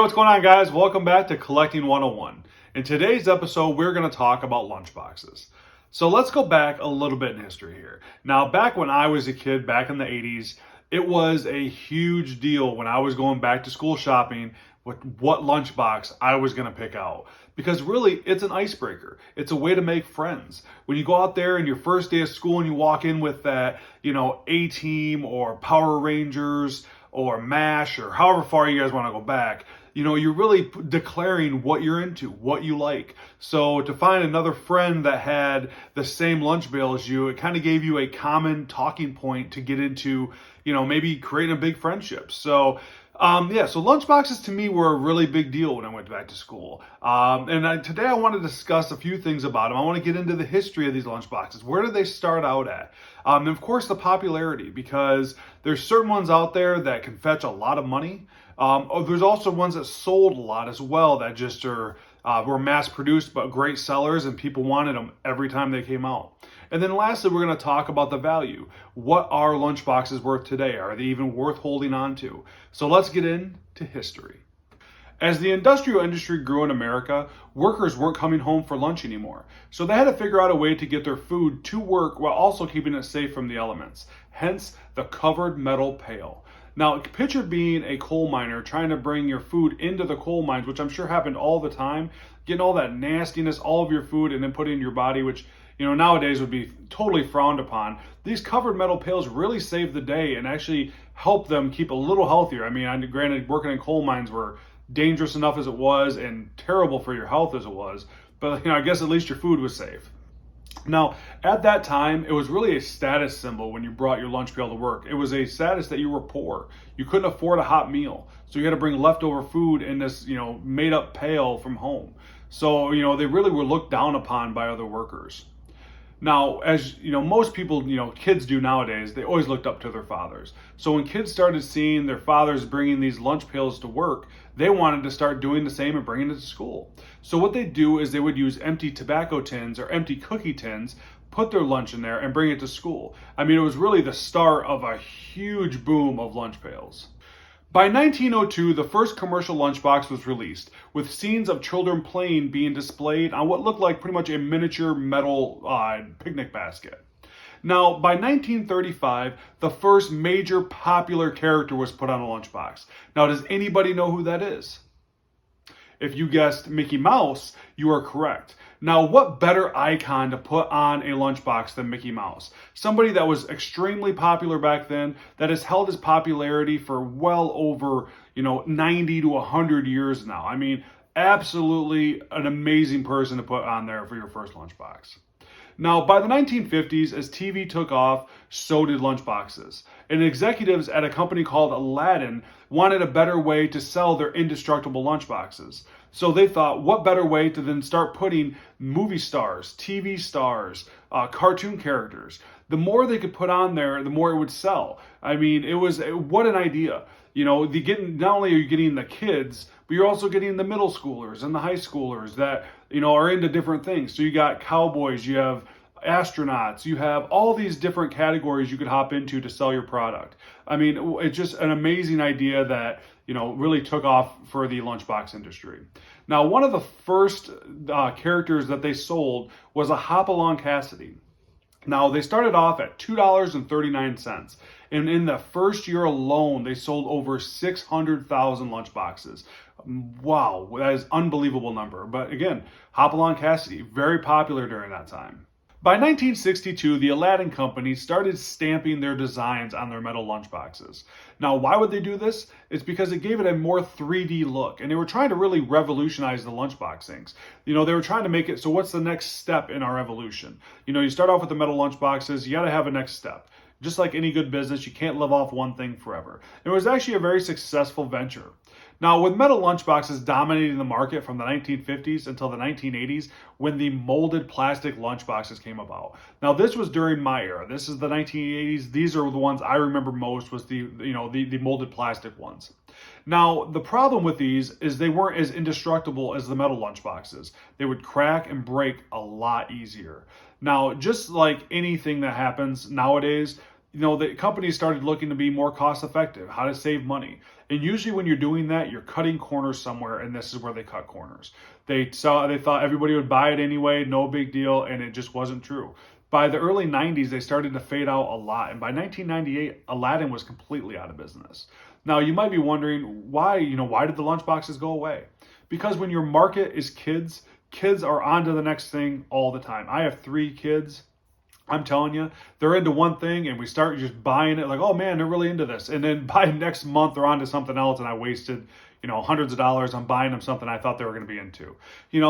What's going on, guys? Welcome back to Collecting 101. In today's episode, we're going to talk about lunchboxes. So let's go back a little bit in history here. Now, back when I was a kid, back in the 80s, it was a huge deal when I was going back to school shopping with what lunchbox I was going to pick out. Because really, it's an icebreaker. It's a way to make friends. When you go out there in your first day of school and you walk in with that, A-Team or Power Rangers or MASH or however far you guys want to go back, you're really declaring what you're into, what you like. So to find another friend that had the same lunch bill as you, it kind of gave you a common talking point to get into, maybe creating a big friendship. So lunchboxes to me were a really big deal when I went back to school. Today I want to discuss a few things about them. I want to get into the history of these lunchboxes. Where did they start out at? And of course, the popularity, because there's certain ones out there that can fetch a lot of money. There's also ones that sold a lot as well that just were mass produced but great sellers, and people wanted them every time they came out. And then lastly, we're going to talk about the value. What are lunchboxes worth today? Are they even worth holding on to? So let's get into history. As the industrial industry grew in America, workers weren't coming home for lunch anymore. So they had to figure out a way to get their food to work while also keeping it safe from the elements. Hence, the covered metal pail. Now, picture being a coal miner trying to bring your food into the coal mines, which I'm sure happened all the time, getting all that nastiness, all of your food, and then putting it in your body, which nowadays would be totally frowned upon. These covered metal pails really saved the day and actually helped them keep a little healthier. I mean, granted, working in coal mines were dangerous enough as it was and terrible for your health as it was, but I guess at least your food was safe. Now, at that time, it was really a status symbol when you brought your lunch pail to work. It was a status that you were poor. You couldn't afford a hot meal, so you had to bring leftover food in this, made-up pail from home. So, they really were looked down upon by other workers. Now, as most people, kids do nowadays, they always looked up to their fathers. So when kids started seeing their fathers bringing these lunch pails to work, they wanted to start doing the same and bringing it to school. So what they do is they would use empty tobacco tins or empty cookie tins, put their lunch in there and bring it to school. I mean, it was really the start of a huge boom of lunch pails. By 1902, the first commercial lunchbox was released, with scenes of children playing being displayed on what looked like pretty much a miniature metal picnic basket. Now, by 1935, the first major popular character was put on a lunchbox. Now, does anybody know who that is? If you guessed Mickey Mouse, you are correct. Now, what better icon to put on a lunchbox than Mickey Mouse? Somebody that was extremely popular back then, that has held his popularity for well over, 90 to 100 years now. I mean, absolutely an amazing person to put on there for your first lunchbox. Now, by the 1950s, as TV took off, so did lunchboxes. And executives at a company called Aladdin wanted a better way to sell their indestructible lunchboxes. So they thought, what better way to then start putting movie stars, TV stars, cartoon characters. The more they could put on there, the more it would sell. I mean, what an idea. Not only are you getting the kids, but you're also getting the middle schoolers and the high schoolers that, are into different things. So you got cowboys, you have astronauts, you have all these different categories you could hop into to sell your product. I mean, it's just an amazing idea that, really took off for the lunchbox industry. Now, one of the first characters that they sold was a Hop-Along Cassidy. Now, they started off at $2.39, and in the first year alone, they sold over 600,000 lunchboxes. Wow, that is an unbelievable number. But again, Hop-Along Cassidy, very popular during that time. By 1962, the Aladdin Company started stamping their designs on their metal lunchboxes. Now, why would they do this? It's because it gave it a more 3D look, and they were trying to really revolutionize the lunchbox things. They were trying to make it, so what's the next step in our evolution? You start off with the metal lunchboxes, you got to have a next step. Just like any good business, you can't live off one thing forever. It was actually a very successful venture. Now, with metal lunchboxes dominating the market from the 1950s until the 1980s, when the molded plastic lunchboxes came about. Now, this was during my era. This is the 1980s. These are the ones I remember most, was the molded plastic ones. Now, the problem with these is they weren't as indestructible as the metal lunchboxes. They would crack and break a lot easier. Now, just like anything that happens nowadays, the companies started looking to be more cost effective, how to save money. And usually when you're doing that, you're cutting corners somewhere, and this is where they cut corners. They thought everybody would buy it anyway, no big deal, and it just wasn't true. By the early 90s, they started to fade out a lot. And by 1998, Aladdin was completely out of business. Now, you might be wondering why did the lunchboxes go away? Because when your market is kids, kids are on to the next thing all the time. I have 3 kids. I'm telling you, they're into one thing and we start just buying it like, oh man, they're really into this. And then by next month, they're on to something else and I wasted, hundreds of dollars on buying them something I thought they were going to be into.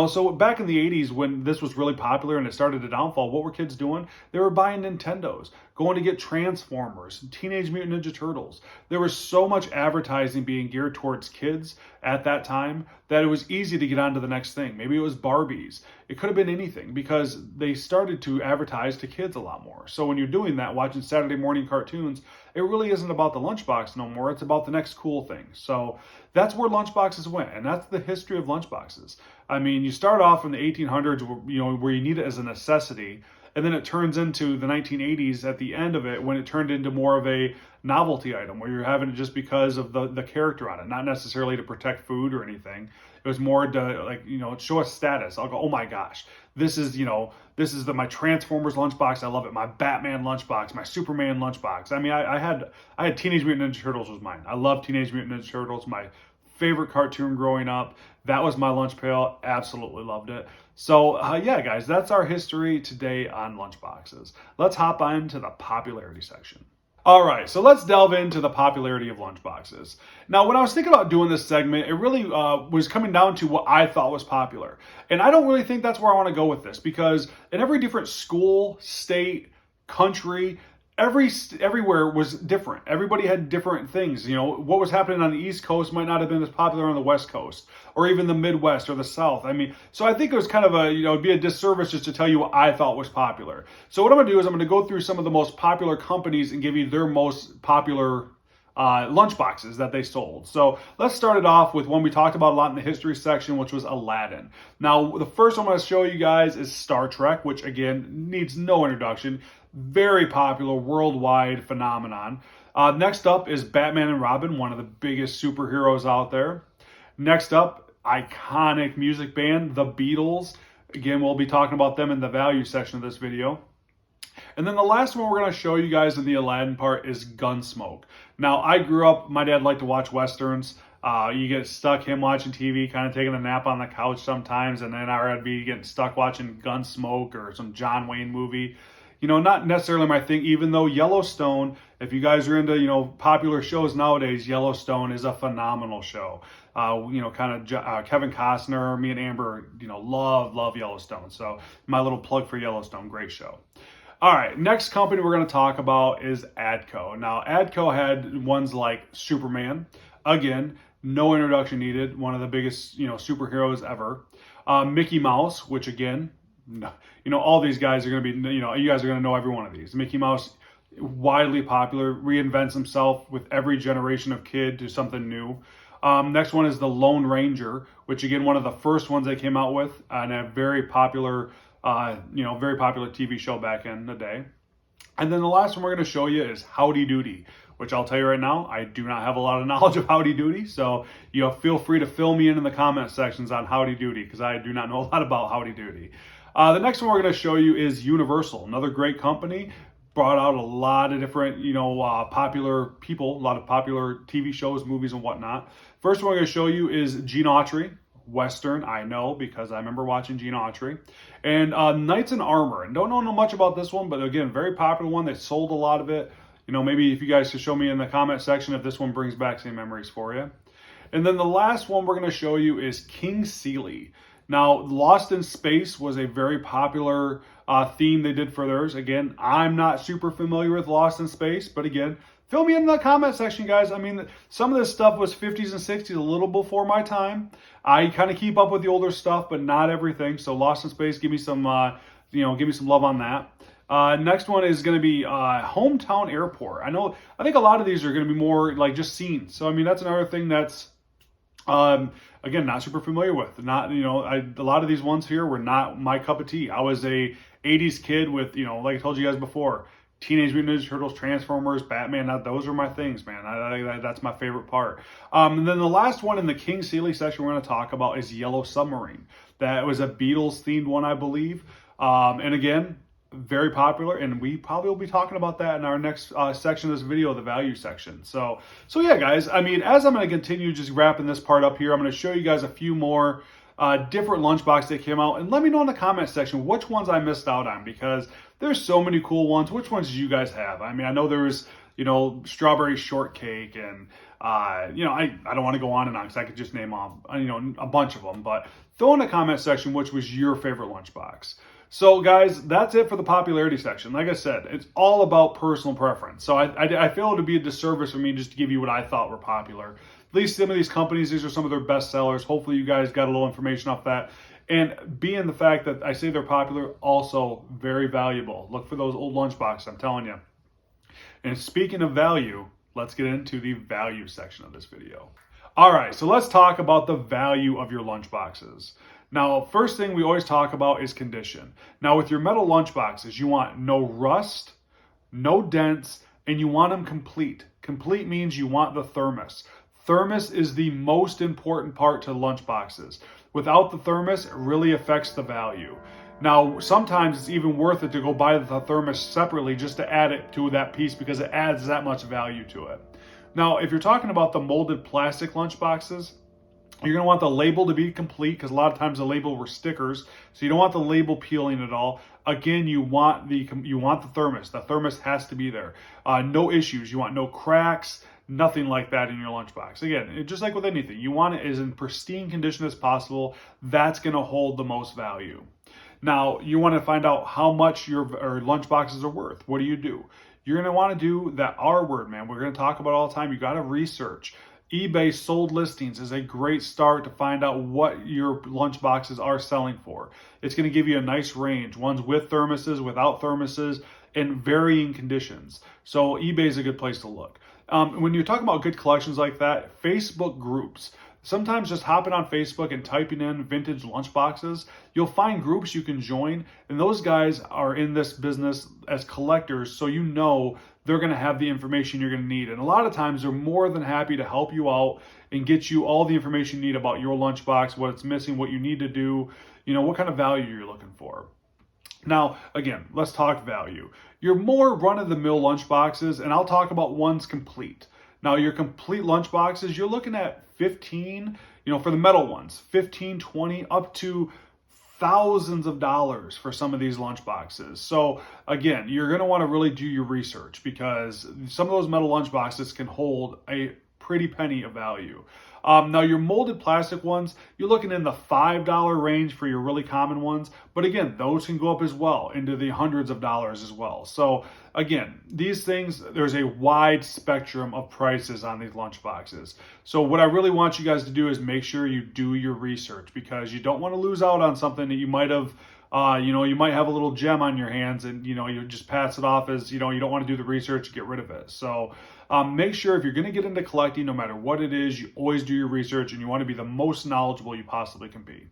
So back in the 80s when this was really popular and it started to downfall, what were kids doing? They were buying Nintendos, going to get Transformers, Teenage Mutant Ninja Turtles. There was so much advertising being geared towards kids at that time that it was easy to get on to the next thing. Maybe it was Barbies. It could have been anything because they started to advertise to kids a lot more. So when you're doing that, watching Saturday morning cartoons, it really isn't about the lunchbox no more. It's about the next cool thing. So that's where lunchboxes went, and that's the history of lunchboxes. I mean, you start off in the 1800s, where you need it as a necessity, and then it turns into the 1980s at the end of it when it turned into more of a novelty item where you're having it just because of the character on it, not necessarily to protect food or anything. It was more to show a status. I'll go, oh my gosh, this is my Transformers lunchbox. I love it. My Batman lunchbox, my Superman lunchbox. I mean, I had Teenage Mutant Ninja Turtles was mine. I love Teenage Mutant Ninja Turtles. My favorite cartoon growing up. That was my lunch pail. Absolutely loved it. So yeah, guys, that's our history today on lunchboxes. Let's hop on to the popularity section. All right, so let's delve into the popularity of lunchboxes. Now, when I was thinking about doing this segment, it really was coming down to what I thought was popular. And I don't really think that's where I want to go with this because in every different school, state, country, everywhere was different. Everybody had different things. What was happening on the East Coast might not have been as popular on the West Coast or even the Midwest or the South. I mean, so I think it was kind of it'd be a disservice just to tell you what I thought was popular. So what I'm going to do is I'm going to go through some of the most popular companies and give you their most popular lunchboxes that they sold. So let's start it off with one we talked about a lot in the history section, which was Aladdin. Now, the first one I'm going to show you guys is Star Trek, which again needs no introduction. Very popular worldwide phenomenon. Next up is Batman and Robin, one of the biggest superheroes out there. Next up, iconic music band, The Beatles. Again, we'll be talking about them in the value section of this video. And then the last one we're going to show you guys in the Aladdin part is Gunsmoke. Now, I grew up, my dad liked to watch Westerns. You get stuck him watching TV, kind of taking a nap on the couch sometimes, and then I'd be getting stuck watching Gunsmoke or some John Wayne movie. Not necessarily my thing, even though Yellowstone, if you guys are into, popular shows nowadays, Yellowstone is a phenomenal show. Kevin Costner, me and Amber, love Yellowstone. So my little plug for Yellowstone, great show. All right, next company we're going to talk about is ADCO. Now, ADCO had ones like Superman. Again, no introduction needed. One of the biggest, superheroes ever. Mickey Mouse, which again, all these guys are going to be, you guys are going to know every one of these. Mickey Mouse, widely popular, reinvents himself with every generation of kid to something new. Next one is the Lone Ranger, which again, one of the first ones they came out with, and a very popular, very popular TV show back in the day. And then the last one we're going to show you is Howdy Doody, which I'll tell you right now, I do not have a lot of knowledge of Howdy Doody, so feel free to fill me in the comment sections on Howdy Doody, because I do not know a lot about Howdy Doody. The next one we're going to show you is Universal, another great company. Brought out a lot of different, popular people, a lot of popular TV shows, movies, and whatnot. First one I'm going to show you is Gene Autry, Western, I know, because I remember watching Gene Autry. And Knights in Armor, and don't know much about this one, but again, very popular one. They sold a lot of it. Maybe if you guys could show me in the comment section if this one brings back some memories for you. And then the last one we're going to show you is King Sealy. Now, Lost in Space was a very popular theme they did for theirs. Again, I'm not super familiar with Lost in Space, but again, fill me in the comment section, guys. I mean, some of this stuff was 50s and 60s, a little before my time. I kind of keep up with the older stuff, but not everything. So Lost in Space, give me some, give me some love on that. Next one is going to be Hometown Airport. I think a lot of these are going to be more like just scenes. So, I mean, that's another thing that's, again, not super familiar with. Not, a lot of these ones here were not my cup of tea. I was a 80s kid with, like I told you guys before, Teenage Mutant Ninja Turtles, Transformers, Batman, those are my things, man. That's my favorite part. And then the last one in the King Sealy section we're going to talk about is Yellow Submarine. That was a Beatles themed one, I believe. And again, very popular, and we probably will be talking about that in our next section of this video, the value section. So yeah, guys, I mean, as I'm going to continue just wrapping this part up here, I'm going to show you guys a few more different lunchboxes that came out, and let me know in the comment section which ones I missed out on, because there's so many cool ones. Which ones did you guys have? I mean, I know there was, strawberry shortcake, and I don't want to go on and on because I could just name off, a bunch of them, but throw in the comment section which was your favorite lunchbox. So guys, that's it for the popularity section. Like I said, it's all about personal preference. So I feel it would be a disservice for me just to give you what I thought were popular. At least some of these companies, these are some of their best sellers. Hopefully you guys got a little information off that. And being the fact that I say they're popular, also very valuable. Look for those old lunchboxes, I'm telling you. And speaking of value, let's get into the value section of this video. All right, so let's talk about the value of your lunchboxes. Now, first thing we always talk about is condition. Now, with your metal lunchboxes, you want no rust, no dents, and you want them complete. Complete means you want the thermos. Thermos is the most important part to lunchboxes. Without the thermos, it really affects the value. Now, sometimes it's even worth it to go buy the thermos separately just to add it to that piece because it adds that much value to it. Now, if you're talking about the molded plastic lunchboxes, you're going to want the label to be complete because a lot of times the label were stickers, so you don't want the label peeling at all. Again, you want the thermos. The thermos has to be there. No issues. You want no cracks, nothing like that in your lunchbox. Again, just like with anything, you want it as in pristine condition as possible. That's going to hold the most value. Now, you want to find out how much your lunchboxes are worth. What do? You're going to want to do that R word, man. We're going to talk about all the time. You got to research. eBay sold listings is a great start to find out what your lunchboxes are selling for. It's going to give you a nice range, ones with thermoses, without thermoses, in varying conditions. So eBay is a good place to look. When you're talking about good collections like that, Facebook groups. Sometimes just hopping on Facebook and typing in vintage lunchboxes, you'll find groups you can join, and those guys are in this business as collectors, so you know they're going to have the information you're going to need. And a lot of times they're more than happy to help you out and get you all the information you need about your lunchbox, what it's missing, what you need to do, what kind of value you're looking for. Now, again, let's talk value. Your more run-of-the-mill lunchboxes, and I'll talk about ones complete. Now, your complete lunchboxes, you're looking at 15, for the metal ones, 15, 20, up to thousands of dollars for some of these lunchboxes. So again, you're going to want to really do your research because some of those metal lunchboxes can hold a pretty penny of value. Now your molded plastic ones, you're looking in the $5 range for your really common ones, but again, those can go up as well into the hundreds of dollars as well. So again, these things, there's a wide spectrum of prices on these lunchboxes. So what I really want you guys to do is make sure you do your research because you don't want to lose out on something that you might have you might have a little gem on your hands and, you just pass it off as, you don't want to do the research to get rid of it. So make sure if you're going to get into collecting, no matter what it is, you always do your research and you want to be the most knowledgeable you possibly can be.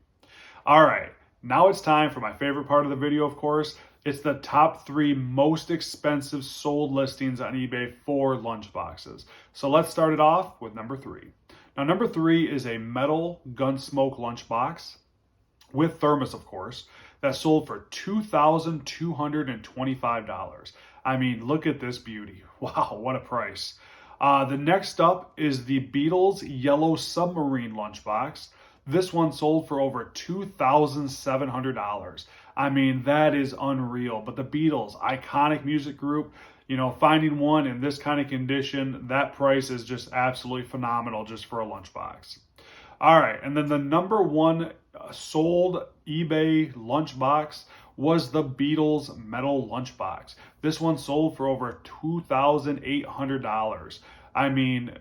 All right, now it's time for my favorite part of the video, of course. It's the top 3 most expensive sold listings on eBay for lunchboxes. So let's start it off with number 3. Now, number 3 is a metal Gunsmoke lunchbox with thermos, of course, that sold for $2,225. I mean, look at this beauty. Wow, what a price. The next up is the Beatles Yellow Submarine lunchbox. This one sold for over $2,700. I mean, that is unreal. But the Beatles, iconic music group, finding one in this kind of condition, that price is just absolutely phenomenal just for a lunchbox. All right, and then the number 1 sold eBay lunchbox was the Beatles metal lunchbox. This one sold for over $2,800. I mean,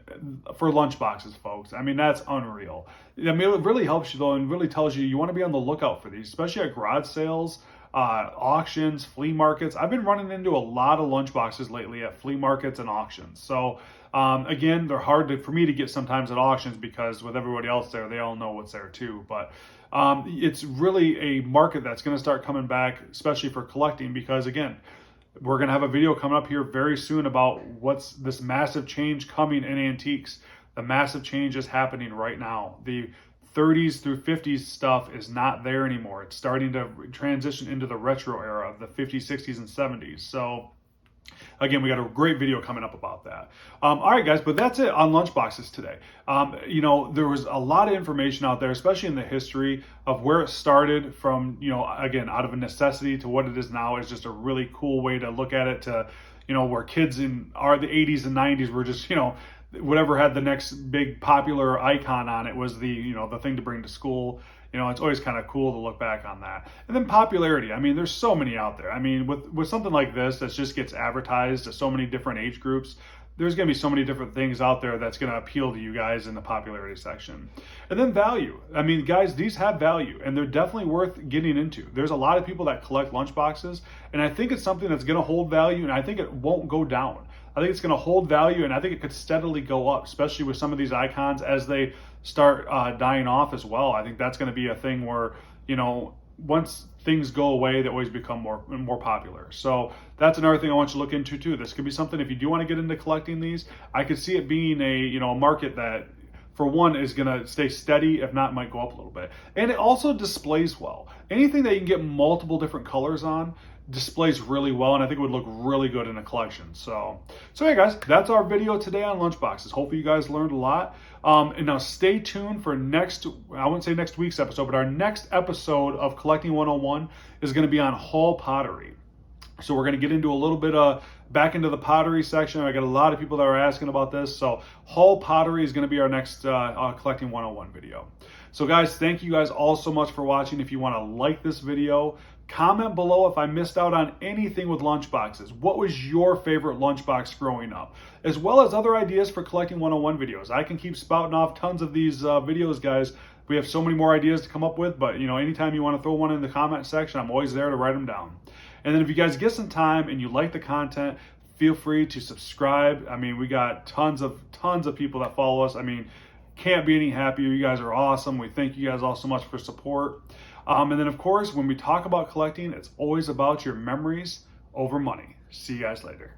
for lunchboxes, folks. I mean, that's unreal. I mean, it really helps you, though, and really tells you want to be on the lookout for these, especially at garage sales, auctions, flea markets. I've been running into a lot of lunchboxes lately at flea markets and auctions. So, again, they're hard for me to get sometimes at auctions because with everybody else there, they all know what's there too. But it's really a market that's going to start coming back, especially for collecting, because again, We're going to have a video coming up here very soon about what's this massive change coming in antiques. The massive change is happening right now. The 30s through 50s stuff is not there anymore. It's starting to transition into the retro era of the 50s, 60s, and 70s. So again, we got a great video coming up about that. All right, guys, but that's it on Lunchboxes today. You know, there was a lot of information out there, especially in the history of where it started from, you know, again, out of a necessity to what it is now is just a really cool way to look at it to, you know, where kids in the 80s and 90s were just, you know, whatever had the next big popular icon on it was the, you know, the thing to bring to school. You know, it's always kind of cool to look back on that. And then popularity. I mean, there's so many out there. I mean, with something like this that just gets advertised to so many different age groups, there's going to be so many different things out there that's going to appeal to you guys in the popularity section. And then value. I mean, guys, these have value and they're definitely worth getting into. There's a lot of people that collect lunchboxes, and I think it's something that's going to hold value, and I think it won't go down. I think it's going to hold value, and I think it could steadily go up, especially with some of these icons as they start dying off as well. I think that's going to be a thing where, you know, once things go away, they always become more popular. So that's another thing I want you to look into too. This could be something, if you do want to get into collecting these, I could see it being a, you know, a market that, for one, is going to stay steady, if not might go up a little bit. And it also displays well. Anything that you can get multiple different colors on displays really well, and I think it would look really good in a collection. So hey guys, that's our video today on Lunchboxes. Hopefully you guys learned a lot. And now stay tuned for I wouldn't say next week's episode, but our next episode of Collecting 101 is going to be on Hall pottery. So we're going to get into a little bit back into the pottery section. I got a lot of people that are asking about this. So Hall pottery is going to be our next Collecting 101 video. So guys, thank you guys all so much for watching. If you want to like this video, comment below if I missed out on anything with lunchboxes. What was your favorite lunchbox growing up? As well as other ideas for Collecting 101 videos. I can keep spouting off tons of these videos, guys. We have so many more ideas to come up with, but you know, anytime you want to throw one in the comment section, I'm always there to write them down. And then if you guys get some time and you like the content, feel free to subscribe. I mean, we got tons of people that follow us. I mean, can't be any happier. You guys are awesome. We thank you guys all so much for support. And then, of course, when we talk about collecting, it's always about your memories over money. See you guys later.